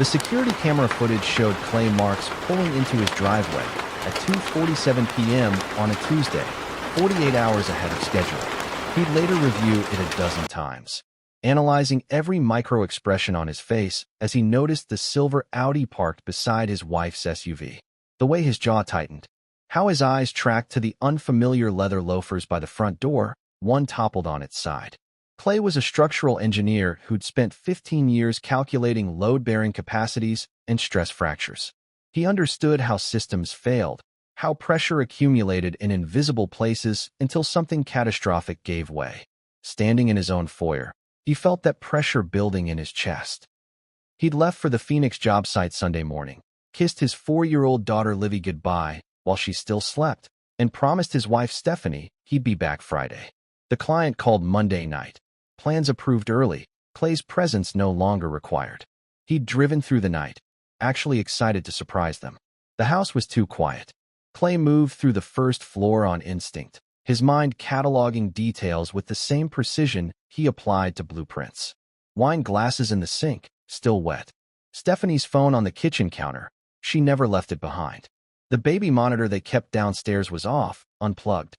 The security camera footage showed Clay Marks pulling into his driveway at 2:47 p.m. on a Tuesday, 48 hours ahead of schedule. He'd later review it a dozen times, analyzing every micro-expression on his face as he noticed the silver Audi parked beside his wife's SUV. The way his jaw tightened, how his eyes tracked to the unfamiliar leather loafers by the front door, one toppled on its side. Clay was a structural engineer who'd spent 15 years calculating load-bearing capacities and stress fractures. He understood how systems failed, how pressure accumulated in invisible places until something catastrophic gave way. Standing in his own foyer, he felt that pressure building in his chest. He'd left for the Phoenix job site Sunday morning, kissed his 4-year-old daughter Livy goodbye while she still slept, and promised his wife Stephanie he'd be back Friday. The client called Monday night. Plans approved early, Clay's presence no longer required. He'd driven through the night, actually excited to surprise them. The house was too quiet. Clay moved through the first floor on instinct, his mind cataloging details with the same precision he applied to blueprints. Wine glasses in the sink, still wet. Stephanie's phone on the kitchen counter, she never left it behind. The baby monitor they kept downstairs was off, unplugged.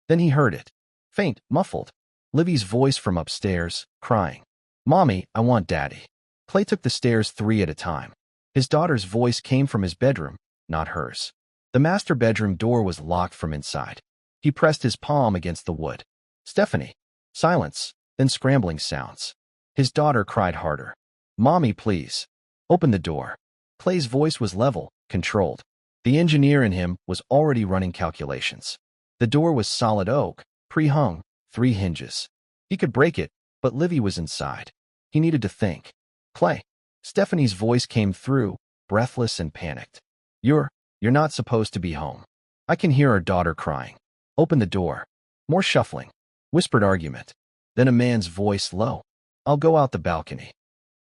Then he heard it. Faint, muffled. Livy's voice from upstairs, crying. "Mommy, I want Daddy." Clay took the stairs 3 at a time. His daughter's voice came from his bedroom, not hers. The master bedroom door was locked from inside. He pressed his palm against the wood. "Stephanie." Silence, then scrambling sounds. His daughter cried harder. "Mommy, please. Open the door." Clay's voice was level, controlled. The engineer in him was already running calculations. The door was solid oak, pre-hung, 3 hinges. He could break it, but Livy was inside. He needed to think. "Clay." Stephanie's voice came through, breathless and panicked. You're not supposed to be home." I can hear her daughter crying. "Open the door." More shuffling. Whispered argument. Then a man's voice low. "I'll go out the balcony."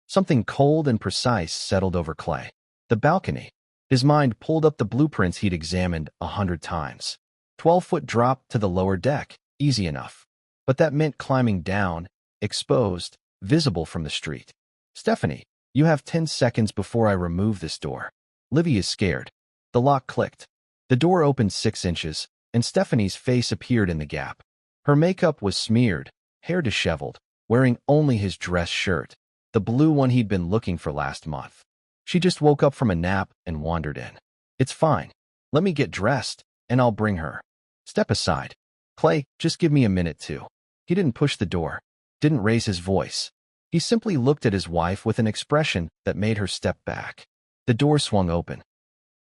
Something cold and precise settled over Clay. The balcony. His mind pulled up the blueprints he'd examined 100 times. 12-foot drop to the lower deck, easy enough. But that meant climbing down, exposed, visible from the street. "Stephanie, you have 10 seconds before I remove this door." Livy is scared. The lock clicked. The door opened 6 inches, and Stephanie's face appeared in the gap. Her makeup was smeared, hair disheveled, wearing only his dress shirt, the blue one he'd been looking for last month. She just woke up from a nap and wandered in. "It's fine. Let me get dressed, and I'll bring her." "Step aside. Clay, just give me a minute too." He didn't push the door, didn't raise his voice. He simply looked at his wife with an expression that made her step back. The door swung open.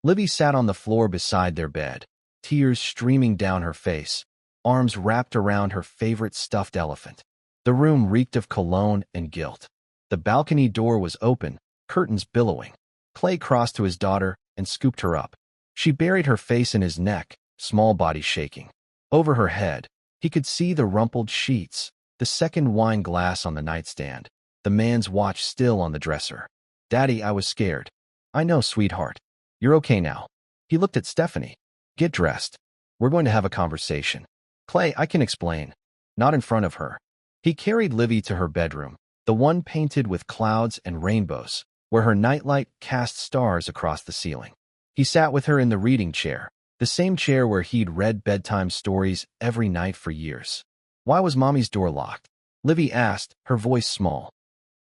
Livy sat on the floor beside their bed, tears streaming down her face, arms wrapped around her favorite stuffed elephant. The room reeked of cologne and guilt. The balcony door was open, curtains billowing. Clay crossed to his daughter and scooped her up. She buried her face in his neck, small body shaking. Over her head, he could see the rumpled sheets, the second wine glass on the nightstand, the man's watch still on the dresser. "Daddy, I was scared." "I know, sweetheart. You're okay now." He looked at Stephanie. "Get dressed. We're going to have a conversation." "Clay, I can explain." Not in front of her. He carried Livy to her bedroom, the one painted with clouds and rainbows, where her nightlight cast stars across the ceiling. He sat with her in the reading chair, the same chair where he'd read bedtime stories every night for years. "Why was Mommy's door locked?" Livy asked, her voice small.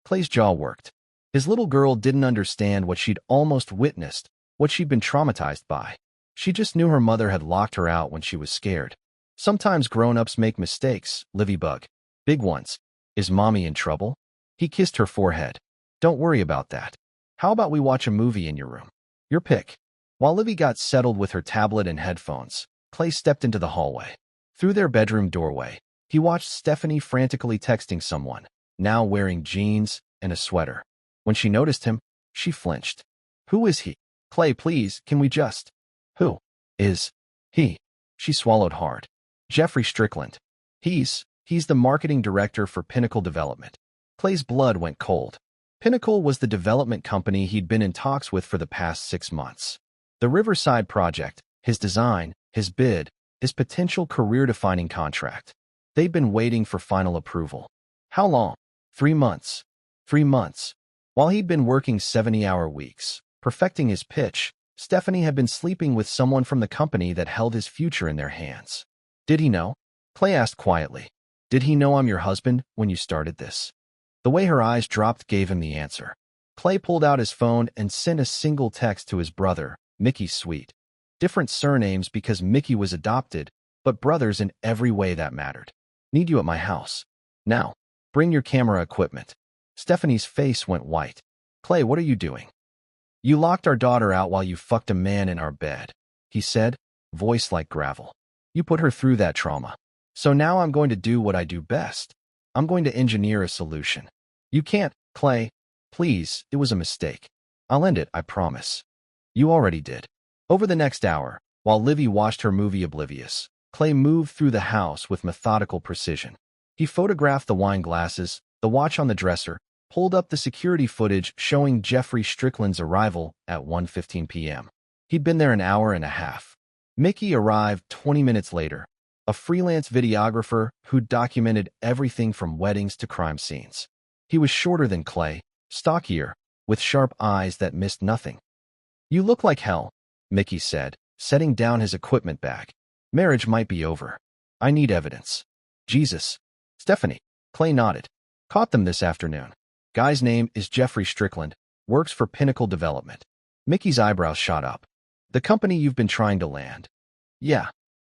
Clay's jaw worked. His little girl didn't understand what she'd almost witnessed, what she'd been traumatized by. She just knew her mother had locked her out when she was scared. "Sometimes grown-ups make mistakes," Livy bugged. "Big ones. Is Mommy in trouble?" He kissed her forehead. "Don't worry about that. How about we watch a movie in your room? Your pick." While Livy got settled with her tablet and headphones, Clay stepped into the hallway. Through their bedroom doorway, he watched Stephanie frantically texting someone, now wearing jeans and a sweater. When she noticed him, she flinched. "Who is he?" "Clay, please, can we just—" "Who is he?" She swallowed hard. "Jeffrey Strickland. He's the marketing director for Pinnacle Development." Clay's blood went cold. Pinnacle was the development company he'd been in talks with for the past 6 months. The Riverside project, his design, his bid, his potential career-defining contract. They'd been waiting for final approval. How long? 3 months. 3 months. While he'd been working 70-hour weeks, perfecting his pitch, Stephanie had been sleeping with someone from the company that held his future in their hands. Did he know? Clay asked quietly. Did he know I'm your husband when you started this? The way her eyes dropped gave him the answer. Clay pulled out his phone and sent a single text to his brother, Mickey Sweet. Different surnames because Mickey was adopted, but brothers in every way that mattered. Need you at my house. Now, bring your camera equipment. Stephanie's face went white. Clay, what are you doing? You locked our daughter out while you fucked a man in our bed, he said, voice like gravel. You put her through that trauma. So now I'm going to do what I do best. I'm going to engineer a solution. You can't, Clay. Please, it was a mistake. I'll end it, I promise. You already did. Over the next hour, while Livy watched her movie oblivious, Clay moved through the house with methodical precision. He photographed the wine glasses, the watch on the dresser, pulled up the security footage showing Jeffrey Strickland's arrival at 1:15 p.m. He'd been there an hour and a half. Mickey arrived 20 minutes later, a freelance videographer who documented everything from weddings to crime scenes. He was shorter than Clay, stockier, with sharp eyes that missed nothing. You look like hell, Mickey said, setting down his equipment bag. Marriage might be over. I need evidence. Jesus. Stephanie. Clay nodded. Caught them this afternoon. Guy's name is Jeffrey Strickland, works for Pinnacle Development. Mickey's eyebrows shot up. The company you've been trying to land. Yeah.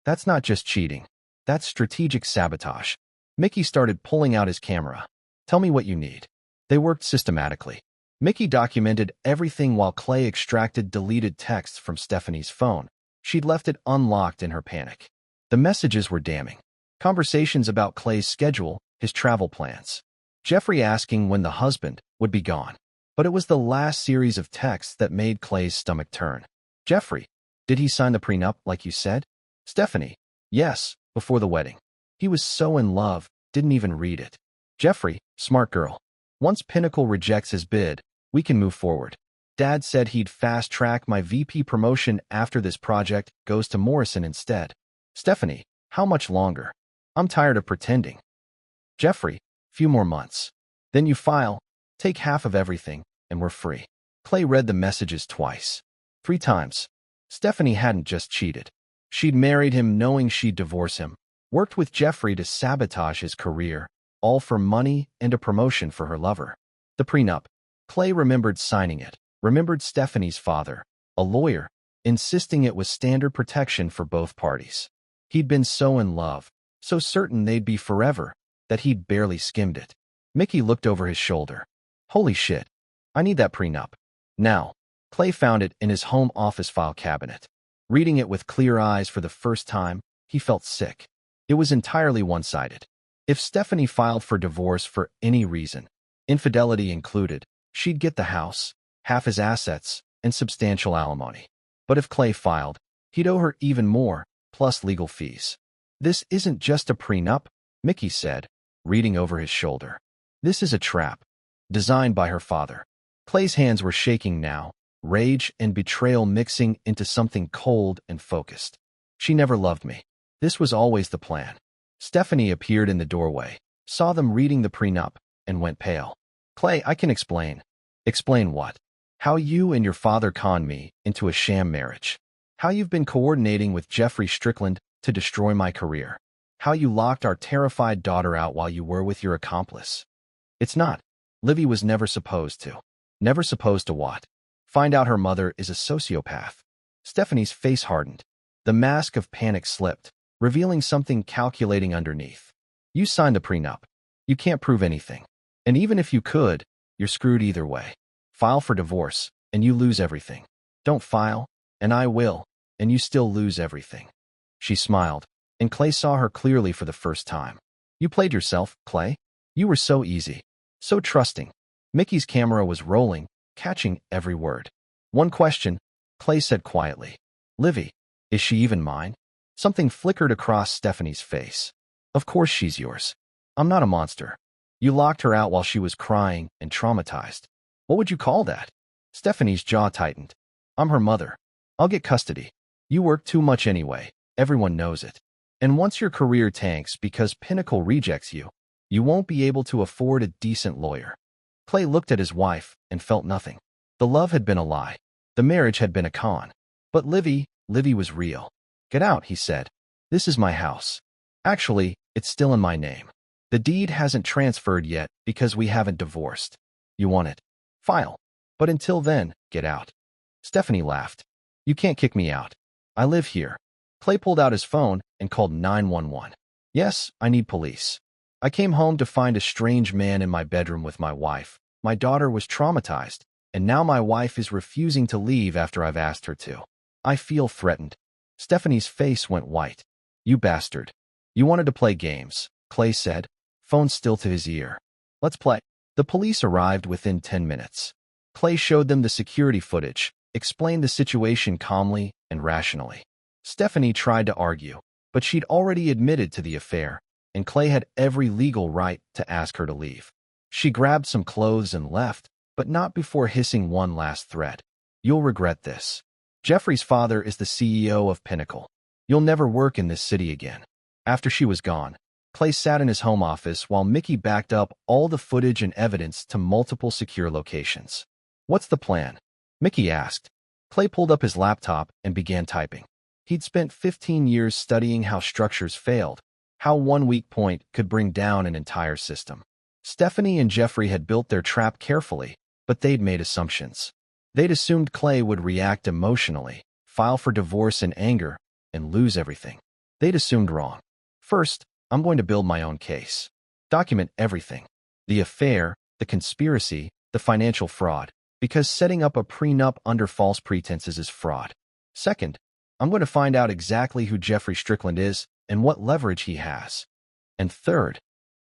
That's not just cheating. That's strategic sabotage. Mickey started pulling out his camera. Tell me what you need. They worked systematically. Mickey documented everything while Clay extracted deleted texts from Stephanie's phone. She'd left it unlocked in her panic. The messages were damning. Conversations about Clay's schedule, his travel plans. Jeffrey asking when the husband would be gone. But it was the last series of texts that made Clay's stomach turn. Jeffrey, did he sign the prenup like you said? Stephanie, yes, before the wedding. He was so in love, didn't even read it. Jeffrey, smart girl. Once Pinnacle rejects his bid, we can move forward. Dad said he'd fast-track my VP promotion after this project goes to Morrison instead. Stephanie, how much longer? I'm tired of pretending. Jeffrey, few more months. Then you file, take half of everything, and we're free. Clay read the messages twice. 3 times. Stephanie hadn't just cheated. She'd married him knowing she'd divorce him, worked with Jeffrey to sabotage his career, all for money and a promotion for her lover. The prenup. Clay remembered signing it, remembered Stephanie's father, a lawyer, insisting it was standard protection for both parties. He'd been so in love, so certain they'd be forever, that he'd barely skimmed it. Mickey looked over his shoulder. Holy shit. I need that prenup. Now. Clay found it in his home office file cabinet. Reading it with clear eyes for the first time, he felt sick. It was entirely one-sided. If Stephanie filed for divorce for any reason, infidelity included, she'd get the house, half his assets, and substantial alimony. But if Clay filed, he'd owe her even more, plus legal fees. This isn't just a prenup, Mickey said, reading over his shoulder. This is a trap, designed by her father. Clay's hands were shaking now, rage and betrayal mixing into something cold and focused. She never loved me. This was always the plan. Stephanie appeared in the doorway, saw them reading the prenup, and went pale. Clay, I can explain. Explain what? How you and your father conned me into a sham marriage. How you've been coordinating with Jeffrey Strickland to destroy my career. How you locked our terrified daughter out while you were with your accomplice. It's not. Livy was never supposed to. Never supposed to what? Find out her mother is a sociopath. Stephanie's face hardened. The mask of panic slipped, revealing something calculating underneath. You signed the prenup. You can't prove anything. And even if you could, you're screwed either way. File for divorce, and you lose everything. Don't file, and I will, and you still lose everything. She smiled, and Clay saw her clearly for the first time. You played yourself, Clay. You were so easy, so trusting. Mickey's camera was rolling, catching every word. One question, Clay said quietly. Livy, is she even mine? Something flickered across Stephanie's face. Of course she's yours. I'm not a monster. You locked her out while she was crying and traumatized. What would you call that? Stephanie's jaw tightened. I'm her mother. I'll get custody. You work too much anyway. Everyone knows it. And once your career tanks because Pinnacle rejects you, you won't be able to afford a decent lawyer. Clay looked at his wife and felt nothing. The love had been a lie. The marriage had been a con. But Livy was real. "Get out," he said. "This is my house. Actually, it's still in my name. The deed hasn't transferred yet because we haven't divorced. You want it? File. But until then, get out." Stephanie laughed. "You can't kick me out. I live here." Clay pulled out his phone and called 911. "Yes, I need police. I came home to find a strange man in my bedroom with my wife. My daughter was traumatized, and now my wife is refusing to leave after I've asked her to. I feel threatened." Stephanie's face went white. "You bastard. You wanted to play games," Clay said, phone still to his ear. "Let's play." The police arrived within 10 minutes. Clay showed them the security footage, explained the situation calmly and rationally. Stephanie tried to argue, but she'd already admitted to the affair, and Clay had every legal right to ask her to leave. She grabbed some clothes and left, but not before hissing one last threat. "You'll regret this. Jeffrey's father is the CEO of Pinnacle. You'll never work in this city again." After she was gone, Clay sat in his home office while Mickey backed up all the footage and evidence to multiple secure locations. "What's the plan?" Mickey asked. Clay pulled up his laptop and began typing. He'd spent 15 years studying how structures failed, how one weak point could bring down an entire system. Stephanie and Jeffrey had built their trap carefully, but they'd made assumptions. They'd assumed Clay would react emotionally, file for divorce in anger, and lose everything. They'd assumed wrong. "First, I'm going to build my own case. Document everything. The affair, the conspiracy, the financial fraud, because setting up a prenup under false pretenses is fraud. Second, I'm going to find out exactly who Jeffrey Strickland is and what leverage he has. And third,"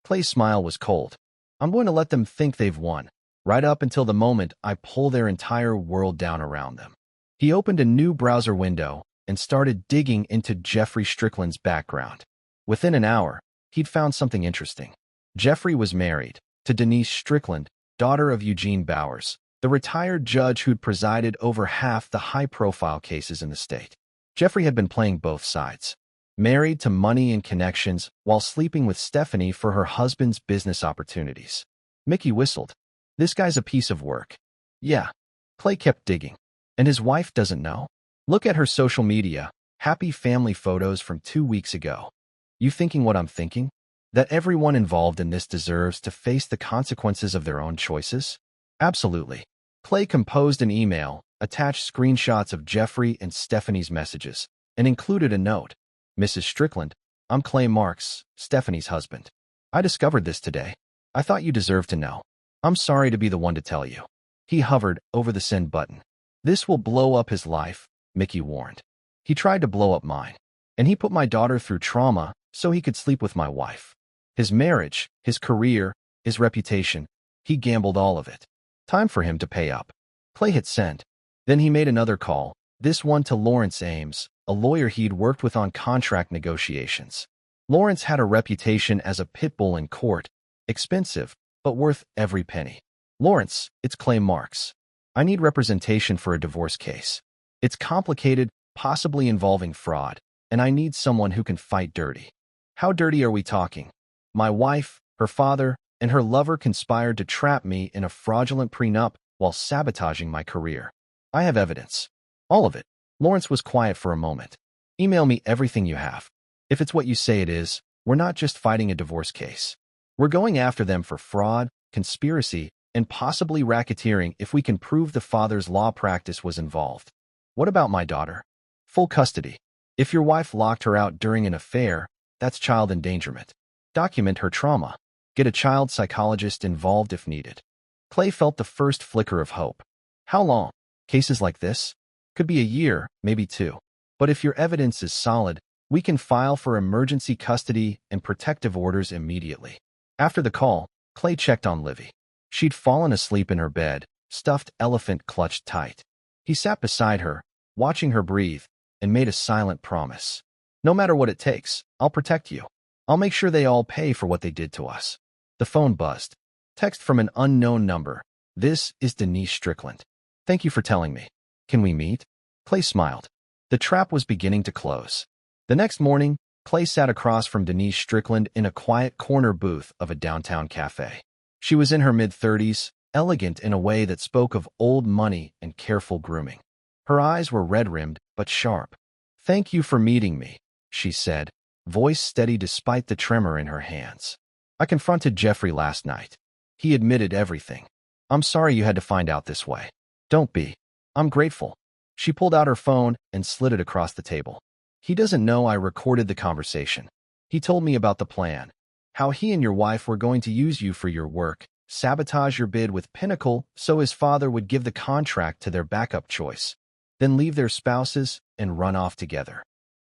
Clay's smile was cold, "I'm going to let them think they've won, right up until the moment I pull their entire world down around them." He opened a new browser window and started digging into Jeffrey Strickland's background. Within an hour, he'd found something interesting. Jeffrey was married to Denise Strickland, daughter of Eugene Bowers, the retired judge who'd presided over half the high-profile cases in the state. Jeffrey had been playing both sides, married to money and connections while sleeping with Stephanie for her husband's business opportunities. Mickey whistled. "This guy's a piece of work." "Yeah." Clay kept digging. "And his wife doesn't know? Look at her social media, happy family photos from 2 weeks ago. You thinking what I'm thinking? That everyone involved in this deserves to face the consequences of their own choices?" "Absolutely." Clay composed an email, attached screenshots of Jeffrey and Stephanie's messages, and included a note. "Mrs. Strickland, I'm Clay Marks, Stephanie's husband. I discovered this today. I thought you deserved to know. I'm sorry to be the one to tell you." He hovered over the send button. "This will blow up his life," Mickey warned. "He tried to blow up mine, and he put my daughter through trauma so he could sleep with my wife. His marriage, his career, his reputation, he gambled all of it. Time for him to pay up." Clay hit send. Then he made another call, this one to Lawrence Ames, a lawyer he'd worked with on contract negotiations. Lawrence had a reputation as a pit bull in court, expensive, but worth every penny. "Lawrence, it's Clay Marks. I need representation for a divorce case. It's complicated, possibly involving fraud, and I need someone who can fight dirty." "How dirty are we talking?" "My wife, her father, and her lover conspired to trap me in a fraudulent prenup while sabotaging my career. I have evidence. All of it." Lawrence was quiet for a moment. "Email me everything you have. If it's what you say it is, we're not just fighting a divorce case. We're going after them for fraud, conspiracy, and possibly racketeering if we can prove the father's law practice was involved." "What about my daughter?" "Full custody. If your wife locked her out during an affair, that's child endangerment. Document her trauma. Get a child psychologist involved if needed." Clay felt the first flicker of hope. "How long? Cases like this? Could be a year, maybe 2. But if your evidence is solid, we can file for emergency custody and protective orders immediately." After the call, Clay checked on Livy. She'd fallen asleep in her bed, stuffed elephant clutched tight. He sat beside her, watching her breathe, and made a silent promise. "No matter what it takes, I'll protect you. I'll make sure they all pay for what they did to us." The phone buzzed. Text from an unknown number. "This is Denise Strickland. Thank you for telling me. Can we meet?" Clay smiled. The trap was beginning to close. The next morning, Clay sat across from Denise Strickland in a quiet corner booth of a downtown cafe. She was in her mid-30s, elegant in a way that spoke of old money and careful grooming. Her eyes were red-rimmed but sharp. "Thank you for meeting me," she said, voice steady despite the tremor in her hands. "I confronted Jeffrey last night. He admitted everything. I'm sorry you had to find out this way." "Don't be. I'm grateful." She pulled out her phone and slid it across the table. "He doesn't know I recorded the conversation. He told me about the plan, how he and your wife were going to use you for your work, sabotage your bid with Pinnacle so his father would give the contract to their backup choice, then leave their spouses and run off together."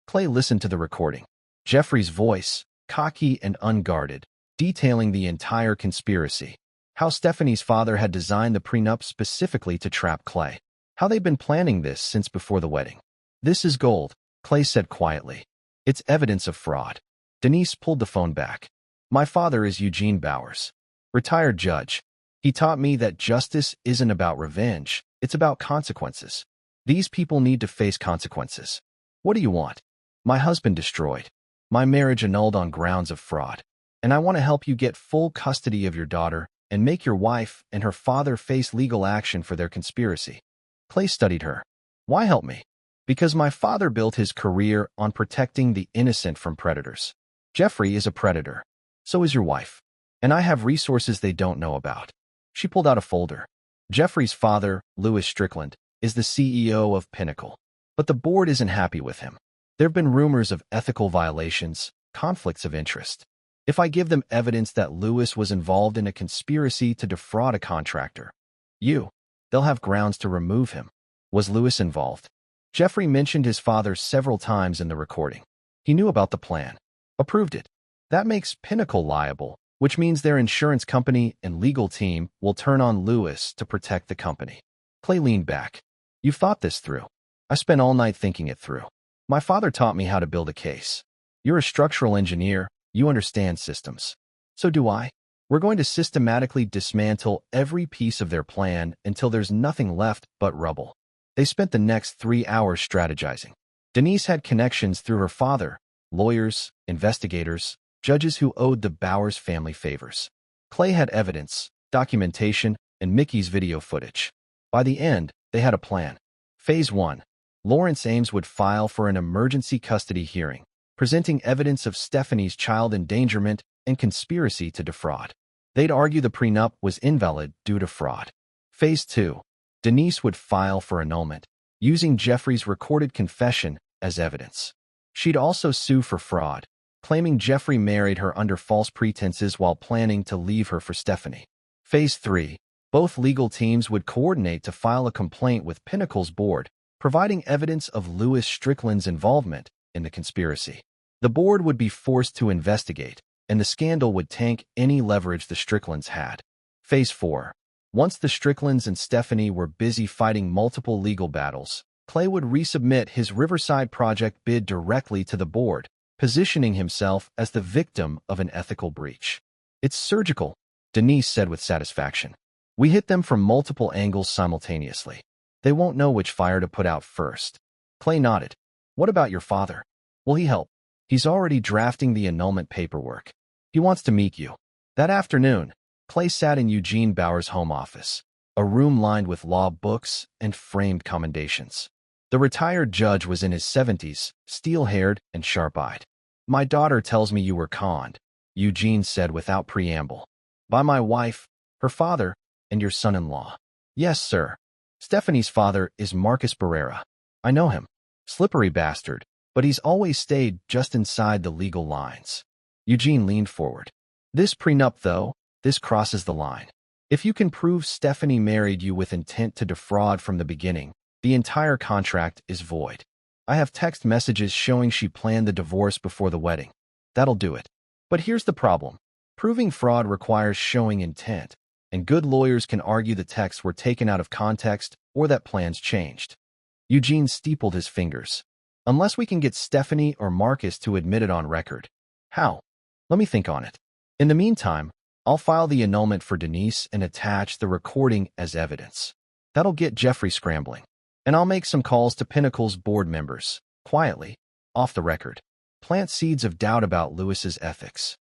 Clay listened to the recording. Jeffrey's voice, cocky and unguarded, detailing the entire conspiracy. How Stephanie's father had designed the prenup specifically to trap Clay. How they'd been planning this since before the wedding. "This is gold," Clay said quietly. "It's evidence of fraud." Denise pulled the phone back. "My father is Eugene Bowers, retired judge. He taught me that justice isn't about revenge, it's about consequences. These people need to face consequences. What do you want?" "My husband destroyed. My marriage annulled on grounds of fraud. And I want to help you get full custody of your daughter and make your wife and her father face legal action for their conspiracy." Clay studied her. "Why help me?" "Because my father built his career on protecting the innocent from predators. Jeffrey is a predator. So is your wife. And I have resources they don't know about." She pulled out a folder. "Jeffrey's father, Louis Strickland, is the CEO of Pinnacle. But the board isn't happy with him. There have been rumors of ethical violations, conflicts of interest. If I give them evidence that Louis was involved in a conspiracy to defraud a contractor, they'll have grounds to remove him." "Was Louis involved?" "Jeffrey mentioned his father several times in the recording. He knew about the plan. Approved it. That makes Pinnacle liable, which means their insurance company and legal team will turn on Louis to protect the company." Clay leaned back. "You've thought this through." "I spent all night thinking it through. My father taught me how to build a case. You're a structural engineer. You understand systems. So do I. We're going to systematically dismantle every piece of their plan until there's nothing left but rubble." They spent the next 3 hours strategizing. Denise had connections through her father, lawyers, investigators, judges who owed the Bowers family favors. Clay had evidence, documentation, and Mickey's video footage. By the end, they had a plan. Phase 1. Lawrence Ames would file for an emergency custody hearing, presenting evidence of Stephanie's child endangerment and conspiracy to defraud. They'd argue the prenup was invalid due to fraud. Phase 2. Denise would file for annulment, using Jeffrey's recorded confession as evidence. She'd also sue for fraud, claiming Jeffrey married her under false pretenses while planning to leave her for Stephanie. Phase 3. Both legal teams would coordinate to file a complaint with Pinnacle's board, providing evidence of Louis Strickland's involvement in the conspiracy. The board would be forced to investigate, and the scandal would tank any leverage the Stricklands had. Phase 4. Once the Stricklands and Stephanie were busy fighting multiple legal battles, Clay would resubmit his Riverside project bid directly to the board, positioning himself as the victim of an ethical breach. "It's surgical," Denise said with satisfaction. "We hit them from multiple angles simultaneously. They won't know which fire to put out first." Clay nodded. "What about your father? Will he help?" "He's already drafting the annulment paperwork. He wants to meet you." That afternoon, Clay sat in Eugene Bowers' home office, a room lined with law books and framed commendations. The retired judge was in his 70s, steel-haired and sharp-eyed. "My daughter tells me you were conned," Eugene said without preamble. "By my wife, her father, and your son-in-law." "Yes, sir. Stephanie's father is Marcus Barrera. I know him. Slippery bastard, but he's always stayed just inside the legal lines." Eugene leaned forward. "This prenup, though, this crosses the line. If you can prove Stephanie married you with intent to defraud from the beginning, the entire contract is void. I have text messages showing she planned the divorce before the wedding. That'll do it. But here's the problem. Proving fraud requires showing intent, and good lawyers can argue the texts were taken out of context or that plans changed." Eugene steepled his fingers. "Unless we can get Stephanie or Marcus to admit it on record." "How?" "Let me think on it. In the meantime, I'll file the annulment for Denise and attach the recording as evidence. That'll get Jeffrey scrambling. And I'll make some calls to Pinnacle's board members, quietly, off the record. Plant seeds of doubt about Louis's ethics."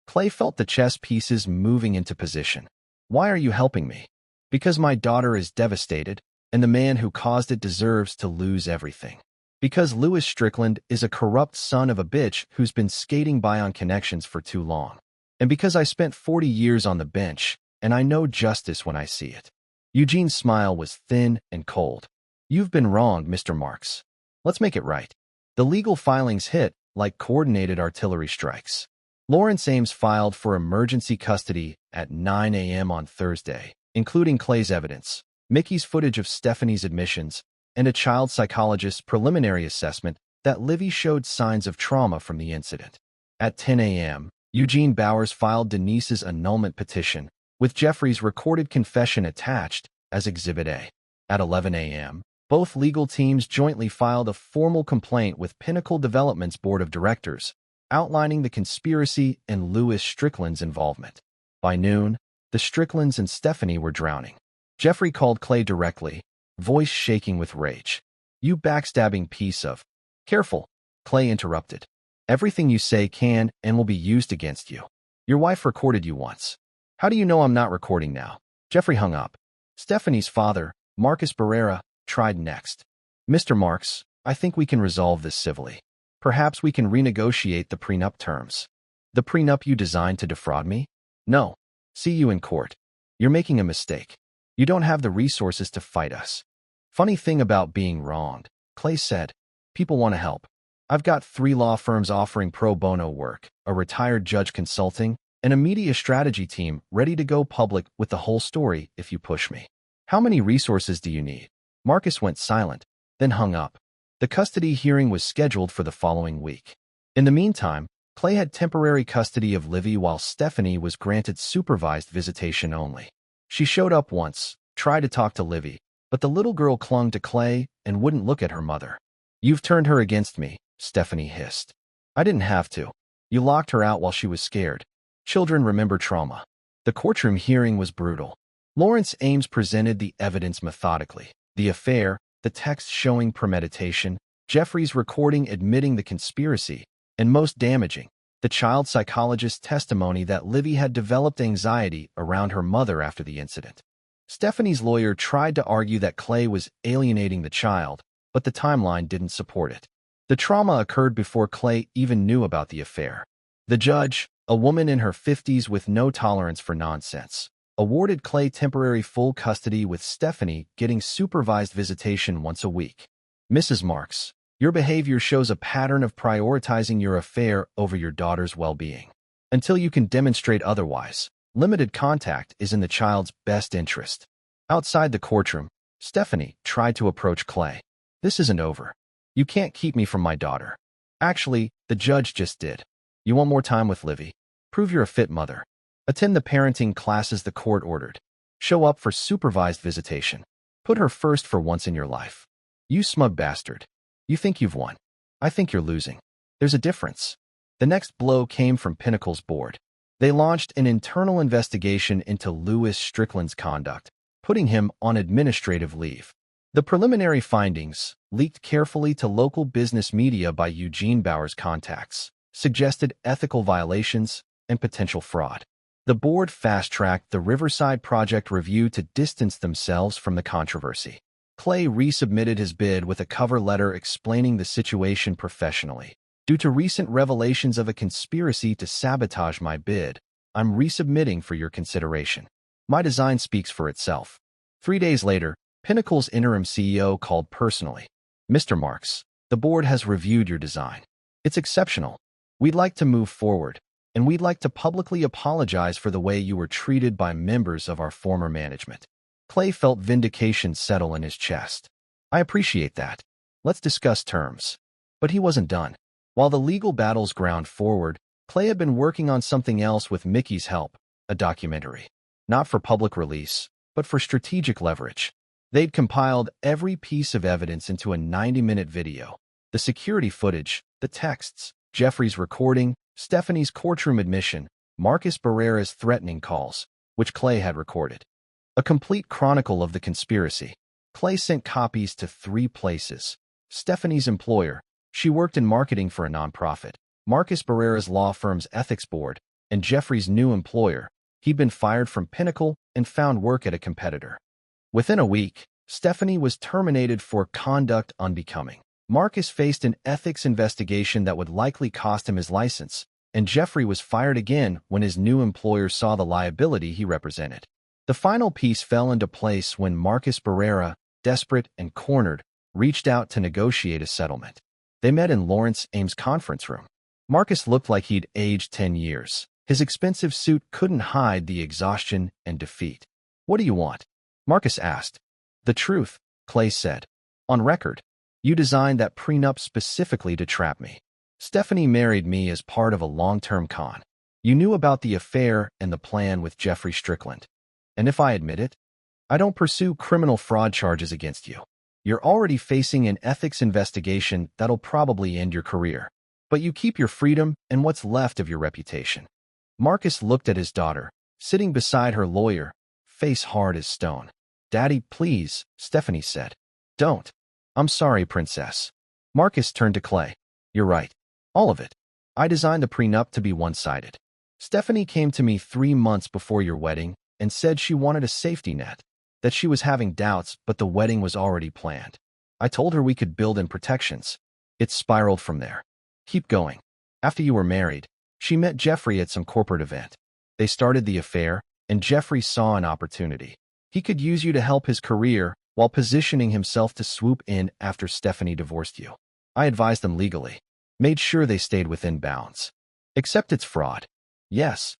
Clay felt the chess pieces moving into position. "Why are you helping me?" Because my daughter is devastated, and the man who caused it deserves to lose everything. Because Louis Strickland is a corrupt son of a bitch who's been skating by on connections for too long. And because I spent 40 years on the bench, and I know justice when I see it. Eugene's smile was thin and cold. You've been wrong, Mr. Marks. Let's make it right. The legal filings hit like coordinated artillery strikes. Lawrence Ames filed for emergency custody at 9 a.m. on Thursday, including Clay's evidence, Mickey's footage of Stephanie's admissions, and a child psychologist's preliminary assessment that Livy showed signs of trauma from the incident. At 10 a.m., Eugene Bowers filed Denise's annulment petition, with Jeffrey's recorded confession attached as Exhibit A. At 11 a.m., both legal teams jointly filed a formal complaint with Pinnacle Development's board of directors, outlining the conspiracy and Louis Strickland's involvement. By noon, the Stricklands and Stephanie were drowning. Jeffrey called Clay directly, voice shaking with rage. You backstabbing piece of... Careful, Clay interrupted. Everything you say can and will be used against you. Your wife recorded you once. How do you know I'm not recording now? Jeffrey hung up. Stephanie's father, Marcus Barrera, tried next. Mr. Marks, I think we can resolve this civilly. Perhaps we can renegotiate the prenup terms. The prenup you designed to defraud me? No. See you in court. You're making a mistake. You don't have the resources to fight us. Funny thing about being wronged, Clay said. People want to help. I've got 3 law firms offering pro bono work, a retired judge consulting, and a media strategy team ready to go public with the whole story if you push me. How many resources do you need? Marcus went silent, then hung up. The custody hearing was scheduled for the following week. In the meantime, Clay had temporary custody of Livy while Stephanie was granted supervised visitation only. She showed up once, tried to talk to Livy, but the little girl clung to Clay and wouldn't look at her mother. You've turned her against me, Stephanie hissed. I didn't have to. You locked her out while she was scared. Children remember trauma. The courtroom hearing was brutal. Lawrence Ames presented the evidence methodically. The affair, the text showing premeditation, Jeffrey's recording admitting the conspiracy, and most damaging, the child psychologist's testimony that Livy had developed anxiety around her mother after the incident. Stephanie's lawyer tried to argue that Clay was alienating the child, but the timeline didn't support it. The trauma occurred before Clay even knew about the affair. The judge, a woman in her 50s with no tolerance for nonsense, awarded Clay temporary full custody with Stephanie getting supervised visitation once a week. Mrs. Marks, your behavior shows a pattern of prioritizing your affair over your daughter's well-being. Until you can demonstrate otherwise, limited contact is in the child's best interest. Outside the courtroom, Stephanie tried to approach Clay. This isn't over. You can't keep me from my daughter. Actually, the judge just did. You want more time with Livy? Prove you're a fit mother. Attend the parenting classes the court ordered. Show up for supervised visitation. Put her first for once in your life. You smug bastard. You think you've won. I think you're losing. There's a difference. The next blow came from Pinnacle's board. They launched an internal investigation into Louis Strickland's conduct, putting him on administrative leave. The preliminary findings, leaked carefully to local business media by Eugene Bowers' contacts, suggested ethical violations and potential fraud. The board fast-tracked the Riverside Project review to distance themselves from the controversy. Clay resubmitted his bid with a cover letter explaining the situation professionally. Due to recent revelations of a conspiracy to sabotage my bid, I'm resubmitting for your consideration. My design speaks for itself. 3 days later, Pinnacle's interim CEO called personally. Mr. Marks, the board has reviewed your design. It's exceptional. We'd like to move forward, and we'd like to publicly apologize for the way you were treated by members of our former management. Clay felt vindication settle in his chest. I appreciate that. Let's discuss terms. But he wasn't done. While the legal battles ground forward, Clay had been working on something else with Mickey's help, a documentary. Not for public release, but for strategic leverage. They'd compiled every piece of evidence into a 90-minute video. The security footage, the texts, Jeffrey's recording, Stephanie's courtroom admission, Marcus Barrera's threatening calls, which Clay had recorded. A complete chronicle of the conspiracy. Clay sent copies to 3 places. Stephanie's employer, she worked in marketing for a nonprofit, Marcus Barrera's law firm's ethics board, and Jeffrey's new employer, He'd been fired from Pinnacle and found work at a competitor. Within a week, Stephanie was terminated for conduct unbecoming. Marcus faced an ethics investigation that would likely cost him his license, and Jeffrey was fired again when his new employer saw the liability he represented. The final piece fell into place when Marcus Barrera, desperate and cornered, reached out to negotiate a settlement. They met in Lawrence Ames' conference room. Marcus looked like he'd aged 10 years. His expensive suit couldn't hide the exhaustion and defeat. "What do you want?" Marcus asked. "The truth," Clay said. "On record. You designed that prenup specifically to trap me. Stephanie married me as part of a long-term con. You knew about the affair and the plan with Jeffrey Strickland. And if I admit it, I don't pursue criminal fraud charges against you. You're already facing an ethics investigation that'll probably end your career. But you keep your freedom and what's left of your reputation." Marcus looked at his daughter, sitting beside her lawyer, face hard as stone. "Daddy, please," Stephanie said. "Don't." "I'm sorry, Princess." Marcus turned to Clay. "You're right. All of it. I designed the prenup to be one-sided. Stephanie came to me 3 months before your wedding and said she wanted a safety net, that she was having doubts, but the wedding was already planned. I told her we could build in protections. It spiraled from there. Keep going. After you were married, she met Jeffrey at some corporate event. They started the affair, and Jeffrey saw an opportunity. He could use you to help his career while positioning himself to swoop in after Stephanie divorced you. I advised them legally, made sure they stayed within bounds. Except it's fraud." "Yes."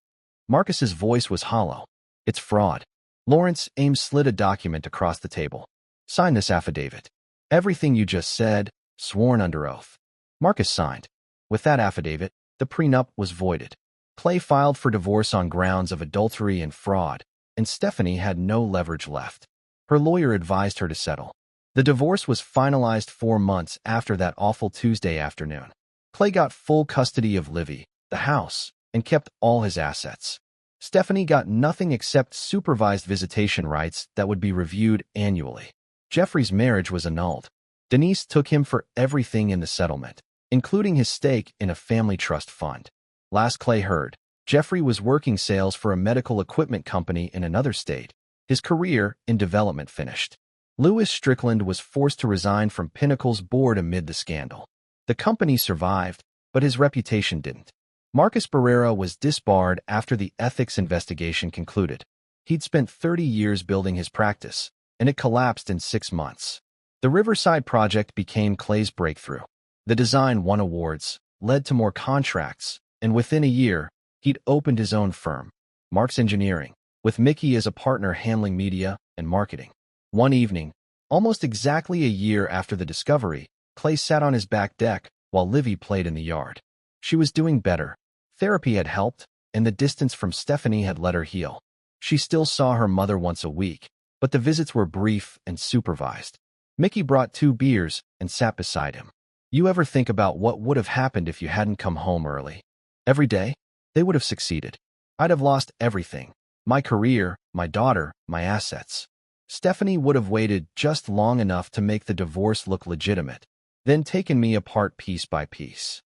Marcus's voice was hollow. "It's fraud." Lawrence Ames slid a document across the table. "Sign this affidavit. Everything you just said, sworn under oath." Marcus signed. With that affidavit, the prenup was voided. Clay filed for divorce on grounds of adultery and fraud, and Stephanie had no leverage left. Her lawyer advised her to settle. The divorce was finalized 4 months after that awful Tuesday afternoon. Clay got full custody of Livy, the house, and kept all his assets. Stephanie got nothing except supervised visitation rights that would be reviewed annually. Jeffrey's marriage was annulled. Denise took him for everything in the settlement, including his stake in a family trust fund. Last Clay heard, Jeffrey was working sales for a medical equipment company in another state. His career in development finished. Lewis Strickland was forced to resign from Pinnacle's board amid the scandal. The company survived, but his reputation didn't. Marcus Barrera was disbarred after the ethics investigation concluded. He'd spent 30 years building his practice, and it collapsed in 6 months. The Riverside project became Clay's breakthrough. The design won awards, led to more contracts, and within a year, he'd opened his own firm, Marks Engineering, with Mickey as a partner handling media and marketing. One evening, almost exactly a year after the discovery, Clay sat on his back deck while Livy played in the yard. She was doing better. Therapy had helped, and the distance from Stephanie had let her heal. She still saw her mother once a week, but the visits were brief and supervised. Mickey brought 2 beers and sat beside him. "You ever think about what would have happened if you hadn't come home early? Every day? They would have succeeded. I'd have lost everything. My career, my daughter, my assets. Stephanie would have waited just long enough to make the divorce look legitimate, then taken me apart piece by piece.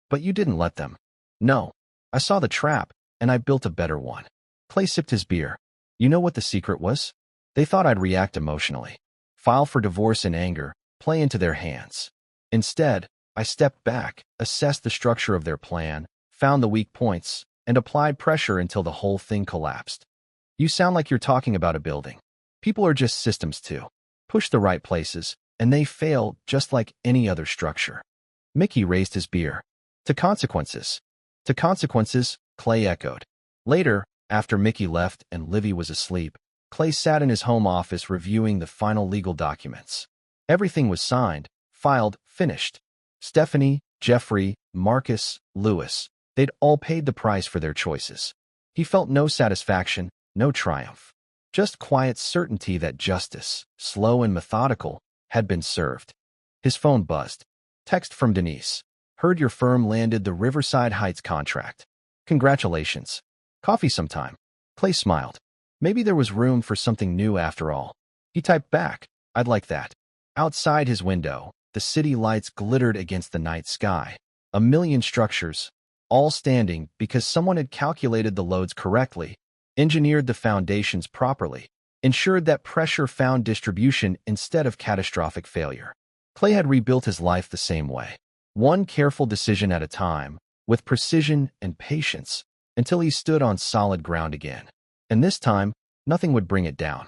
But you didn't let them." "No. I saw the trap, and I built a better one." Clay sipped his beer. "You know what the secret was? They thought I'd react emotionally, file for divorce in anger, play into their hands. Instead, I stepped back, assessed the structure of their plan, found the weak points, and applied pressure until the whole thing collapsed. You sound like you're talking about a building. People are just systems too. Push the right places, and they fail just like any other structure." Mickey raised his beer. "To consequences." "To consequences," Clay echoed. Later, after Mickey left and Livy was asleep, Clay sat in his home office reviewing the final legal documents. Everything was signed, filed, finished. Stephanie, Jeffrey, Marcus, Lewis, they'd all paid the price for their choices. He felt no satisfaction, no triumph. Just quiet certainty that justice, slow and methodical, had been served. His phone buzzed. Text from Denise. "Heard your firm landed the Riverside Heights contract. Congratulations. Coffee sometime." Clay smiled. Maybe there was room for something new after all. He typed back, "I'd like that." Outside his window, the city lights glittered against the night sky. A million structures, all standing because someone had calculated the loads correctly, engineered the foundations properly, ensured that pressure found distribution instead of catastrophic failure. Clay had rebuilt his life the same way, one careful decision at a time, with precision and patience, until he stood on solid ground again. And this time, nothing would bring it down.